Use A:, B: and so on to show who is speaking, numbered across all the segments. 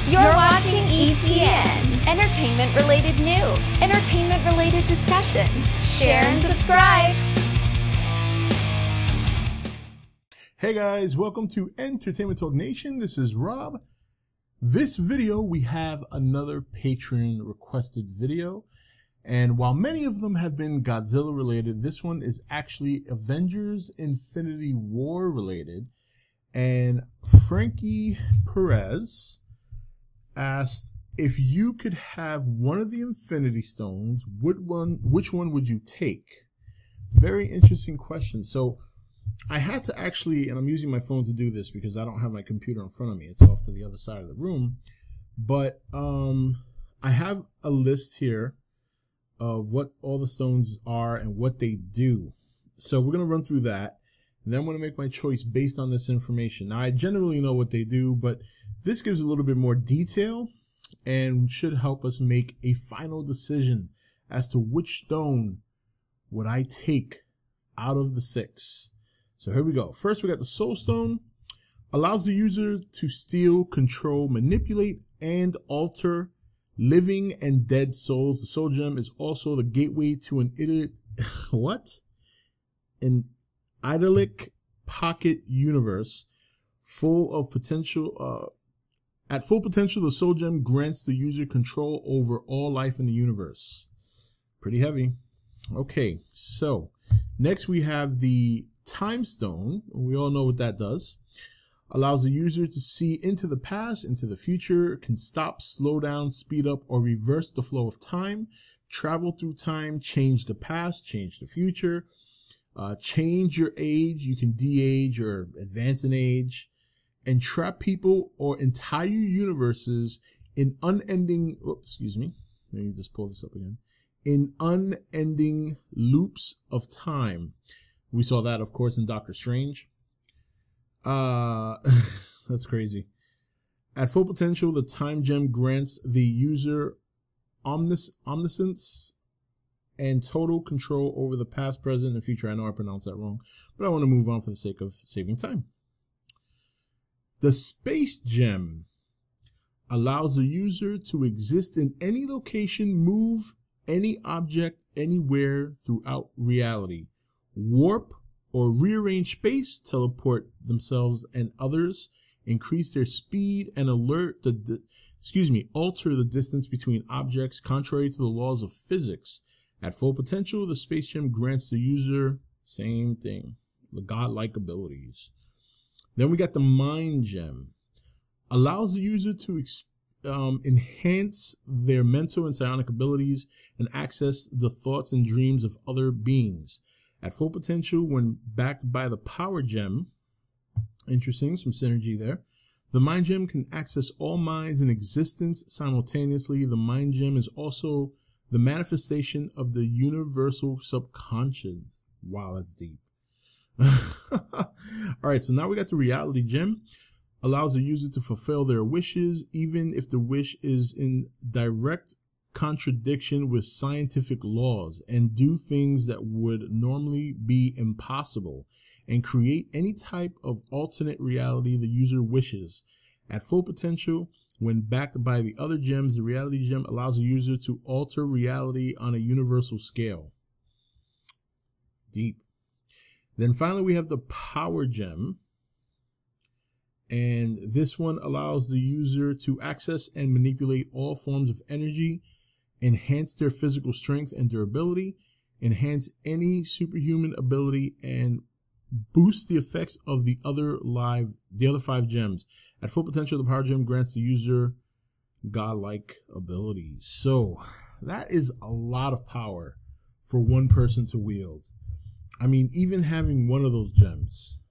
A: You're watching E.T.N. Entertainment-related new, entertainment-related discussion. Share and subscribe.
B: Hey guys, welcome to Entertainment Talk Nation. This is Rob. This video, we have another patron requested video. And while many of them have been Godzilla related, this one is actually Avengers Infinity War related. And Frankie Perez asked, if you could have one of the Infinity Stones, which one would you take? Very interesting question. So I had to actually, and I'm using my phone to do this because I don't have my computer in front of me. It's off to the other side of the room. But I have a list here of what all the stones are and what they do. So we're going to run through that. And then I'm going to make my choice based on this information. Now, I generally know what they do, but this gives a little bit more detail and should help us make a final decision as to which stone would I take out of the 6. So here we go. First, we got the Soul Stone. Allows the user to steal, control, manipulate, and alter living and dead souls. The Soul Gem is also the gateway to an idyllic pocket universe full of potential. At full potential, the Soul Gem grants the user control over all life in the universe. Pretty heavy. Okay, so next we have the Time Stone. We all know what that does. Allows the user to see into the past, into the future, can stop, slow down, speed up, or reverse the flow of time, travel through time, change the past, change the future, change your age. You can de-age or advance in age, and trap people or entire universes in unending, excuse me, let me just pull this up again, in unending loops of time. We saw that, of course, in Doctor Strange. That's crazy. At full potential, the Time Gem grants the user omniscience and total control over the past, present, and future. I know I pronounced that wrong, but I want to move on for the sake of saving time. The Space Gem allows the user to exist in any location, move any object anywhere throughout reality, warp or rearrange space, teleport themselves and others, increase their speed, and alter the distance between objects contrary to the laws of physics. At full potential, the Space Gem grants the user same thing, the godlike abilities. Then we got the Mind Gem. Allows the user to enhance their mental and psionic abilities and access the thoughts and dreams of other beings. At full potential, when backed by the Power Gem, interesting, some synergy there. The Mind Gem can access all minds in existence simultaneously. The Mind Gem is also the manifestation of the universal subconscious. Wow, that's deep. All right, so now we got the Reality Gem. Allows the user to fulfill their wishes, even if the wish is in direct contradiction with scientific laws, and do things that would normally be impossible, and create any type of alternate reality the user wishes. At full potential, when backed by the other gems, the Reality Gem allows the user to alter reality on a universal scale. Deep. Then finally, we have the Power Gem. And this one allows the user to access and manipulate all forms of energy, enhance their physical strength and durability, enhance any superhuman ability, and boost the effects of the other 5 gems. At full potential, the Power Gem grants the user godlike abilities. So that is a lot of power for one person to wield. I mean, even having one of those gems,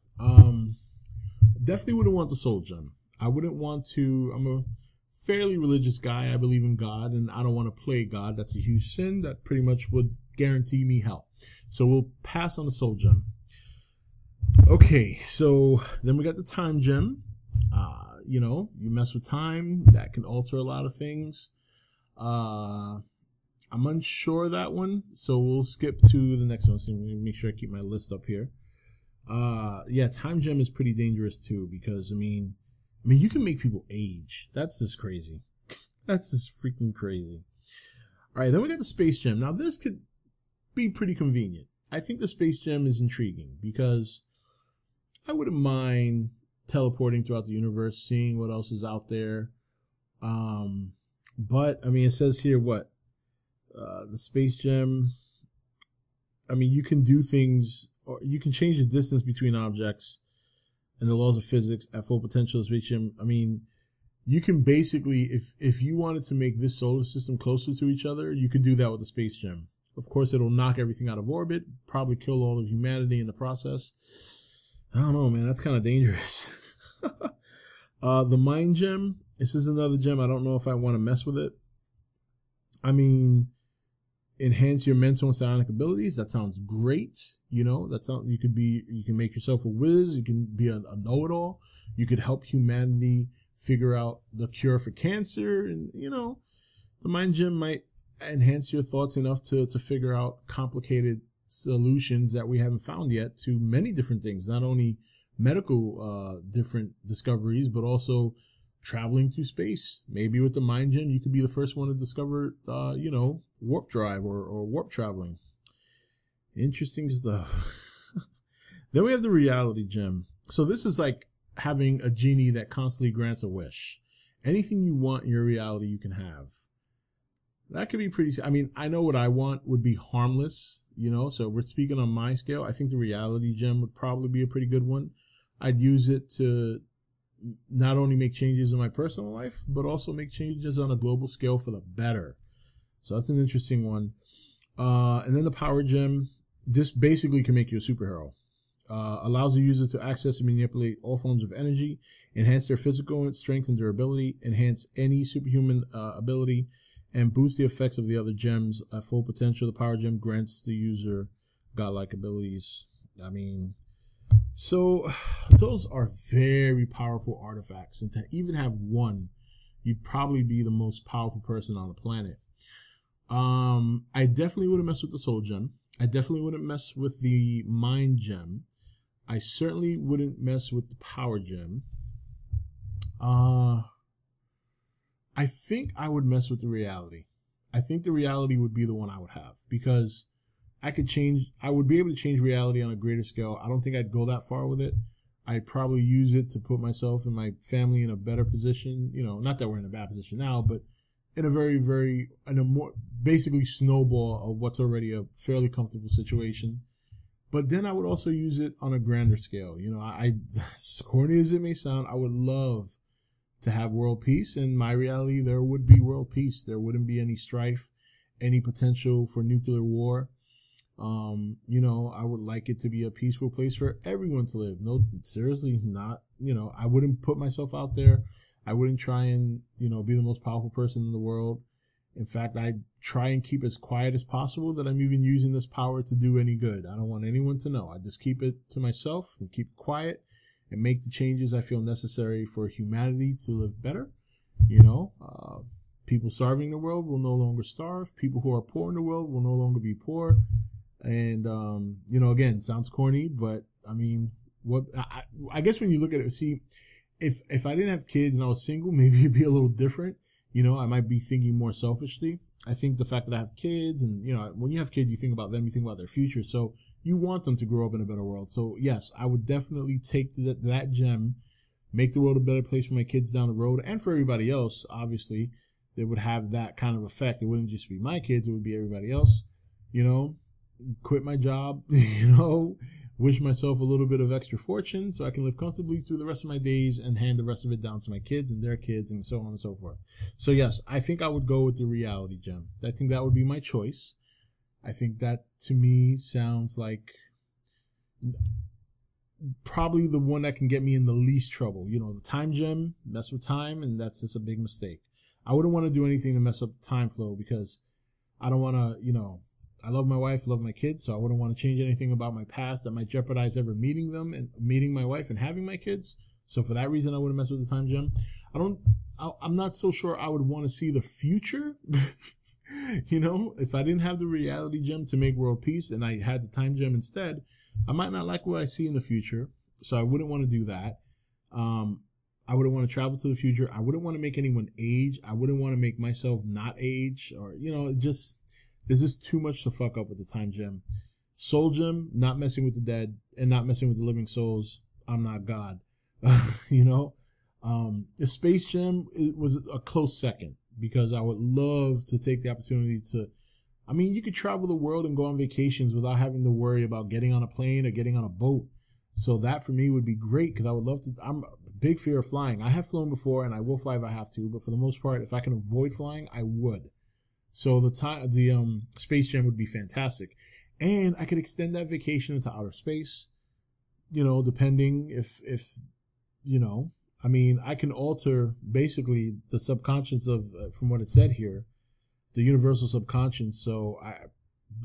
B: definitely wouldn't want the Soul Gem. I wouldn't want to. I'm a fairly religious guy. I believe in God, and I don't want to play God. That's a huge sin. That pretty much would guarantee me hell. So we'll pass on the Soul Gem. Okay, so then we got the Time Gem. You know, you mess with time, that can alter a lot of things. I'm unsure of that one, so we'll skip to the next one. So make sure I keep my list up here. Yeah, Time Gem is pretty dangerous too, because I mean, I mean, you can make people age. That's just crazy. That's just freaking crazy. All right, then we got the Space Gem. Now, this could be pretty convenient. I think the Space Gem is intriguing because I wouldn't mind teleporting throughout the universe, seeing what else is out there. But, I mean, it says here what? The Space Gem, I mean, you can do things, or you can change the distance between objects and the laws of physics at full potential of the Space Gem. I mean, you can basically, if you wanted to make this solar system closer to each other, you could do that with the Space Gem. Of course, it'll knock everything out of orbit, probably kill all of humanity in the process. I don't know, man. That's kind of dangerous. The Mind Gem. This is another gem. I don't know if I want to mess with it. I mean, enhance your mental and psionic abilities. That sounds great. You know, that sounds, you can make yourself a whiz. You can be a know-it-all. You could help humanity figure out the cure for cancer. And, you know, the Mind Gem might enhance your thoughts enough to figure out complicated solutions that we haven't found yet to many different things, not only medical different discoveries, but also traveling to space. Maybe with the Mind Gem, you could be the first one to discover, you know, warp drive or warp traveling. Interesting stuff. Then we have the Reality Gem. So this is like having a genie that constantly grants a wish. Anything you want in your reality, you can have. That could be pretty, I mean, I know what I want would be harmless, you know, so we're speaking on my scale. I think the Reality Gem would probably be a pretty good one. I'd use it to not only make changes in my personal life, but also make changes on a global scale for the better. So that's an interesting one. And then the Power Gem, this basically can make you a superhero. Allows the user to access and manipulate all forms of energy, enhance their physical strength and durability, enhance any superhuman ability, and boost the effects of the other gems at full potential. The Power Gem grants the user godlike abilities. I mean, so those are very powerful artifacts. And to even have one, you'd probably be the most powerful person on the planet. I definitely wouldn't mess with the Soul Gem. I definitely wouldn't mess with the Mind Gem. I certainly wouldn't mess with the Power Gem. I think I would mess with the Reality. I think the Reality would be the one I would have because I would be able to change reality on a greater scale. I don't think I'd go that far with it. I'd probably use it to put myself and my family in a better position. You know, not that we're in a bad position now, but in a more basically snowball of what's already a fairly comfortable situation. But then I would also use it on a grander scale. You know, as corny as it may sound, I would love to have world peace. In my reality, there would be world peace. There wouldn't be any strife, any potential for nuclear war. You know, I would like it to be a peaceful place for everyone to live. No, seriously, not, you know, I wouldn't put myself out there. I wouldn't try and, you know, be the most powerful person in the world. In fact, I'd try and keep as quiet as possible that I'm even using this power to do any good. I don't want anyone to know. I just keep it to myself and keep it quiet and make the changes I feel necessary for humanity to live better. You know, people starving in the world will no longer starve. People who are poor in the world will no longer be poor. And, you know, again, sounds corny, but I mean, I guess when you look at it, see, if I didn't have kids and I was single, maybe it'd be a little different. You know, I might be thinking more selfishly. I think the fact that I have kids and, you know, when you have kids, you think about them, you think about their future. So you want them to grow up in a better world. So yes, I would definitely take that gem, make the world a better place for my kids down the road and for everybody else. Obviously, that would have that kind of effect. It wouldn't just be my kids. It would be everybody else, you know, quit my job, you know, wish myself a little bit of extra fortune so I can live comfortably through the rest of my days and hand the rest of it down to my kids and their kids and so on and so forth. So yes, I think I would go with the Reality Gem. I think that would be my choice. I think that to me sounds like probably the one that can get me in the least trouble. You know, the Time Gem, mess with time, and that's just a big mistake. I wouldn't want to do anything to mess up the time flow because I don't want to, you know, I love my wife, love my kids, so I wouldn't want to change anything about my past that might jeopardize ever meeting them and meeting my wife and having my kids. So for that reason, I wouldn't mess with the Time Gem. I'm not so sure I would want to see the future. You know, if I didn't have the Reality Gem to make world peace and I had the Time Gem instead, I might not like what I see in the future. So I wouldn't want to do that. I wouldn't want to travel to the future. I wouldn't want to make anyone age. I wouldn't want to make myself not age, or, you know, there's just too much to fuck up with the time gem. Soul gem, not messing with the dead and not messing with the living souls. I'm not God. You know, the space gem, it was a close second, because I would love to take the opportunity to, I mean, you could travel the world and go on vacations without having to worry about getting on a plane or getting on a boat. So that for me would be great, because I would love to. I'm a big fear of flying. I have flown before and I will fly if I have to, but for the most part, if I can avoid flying, I would. So the space gem would be fantastic. And I could extend that vacation into outer space, you know, depending if you know, I mean, I can alter basically the subconscious of, from what it said here, the universal subconscious. So I'm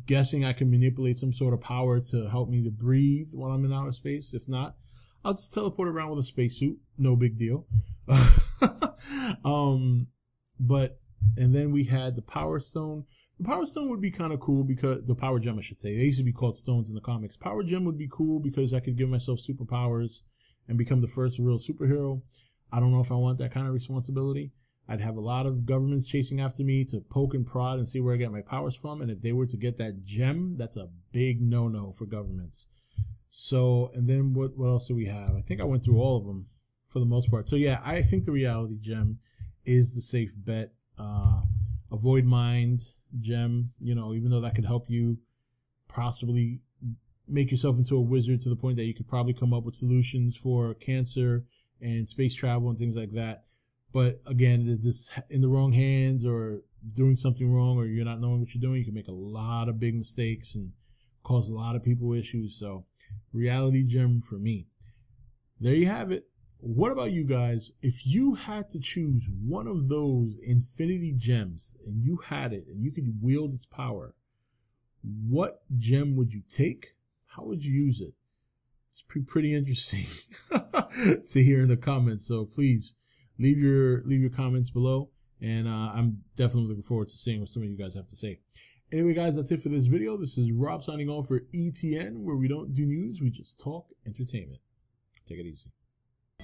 B: guessing I can manipulate some sort of power to help me to breathe while I'm in outer space. If not, I'll just teleport around with a spacesuit. No big deal. And then we had the Power Stone. The Power Stone would be kind of cool, because the Power Gem, I should say. They used to be called stones in the comics. Power Gem would be cool because I could give myself superpowers and become the first real superhero. I don't know if I want that kind of responsibility. I'd have a lot of governments chasing after me to poke and prod and see where I get my powers from. And if they were to get that gem, that's a big no-no for governments. So, and then what else do we have? I think I went through all of them for the most part. So yeah, I think the reality gem is the safe bet. Avoid mind gem, you know, even though that could help you possibly make yourself into a wizard to the point that you could probably come up with solutions for cancer and space travel and things like that. But again, this in the wrong hands or doing something wrong, or you're not knowing what you're doing, you can make a lot of big mistakes and cause a lot of people issues. So reality gem for me. There you have it. What about you guys? If you had to choose one of those infinity gems and you had it and you could wield its power, what gem would you take? How would you use it? It's pretty interesting to hear in the comments. So please leave your comments below, and I'm definitely looking forward to seeing what some of you guys have to say. Anyway, guys, that's it for this video. This is Rob signing off for E.T.N, where we don't do news, we just talk entertainment. Take it easy.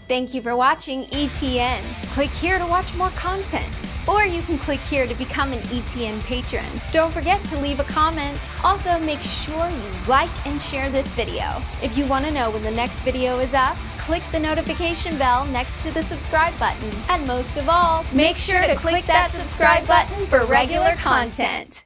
A: Thank you for watching E.T.N. Click here to watch more content, or you can click here to become an E.T.N. patron. Don't forget to leave a comment. Also, make sure you like and share this video. If you want to know when the next video is up, click the notification bell next to the subscribe button. And most of all, make sure to click that subscribe button for regular content.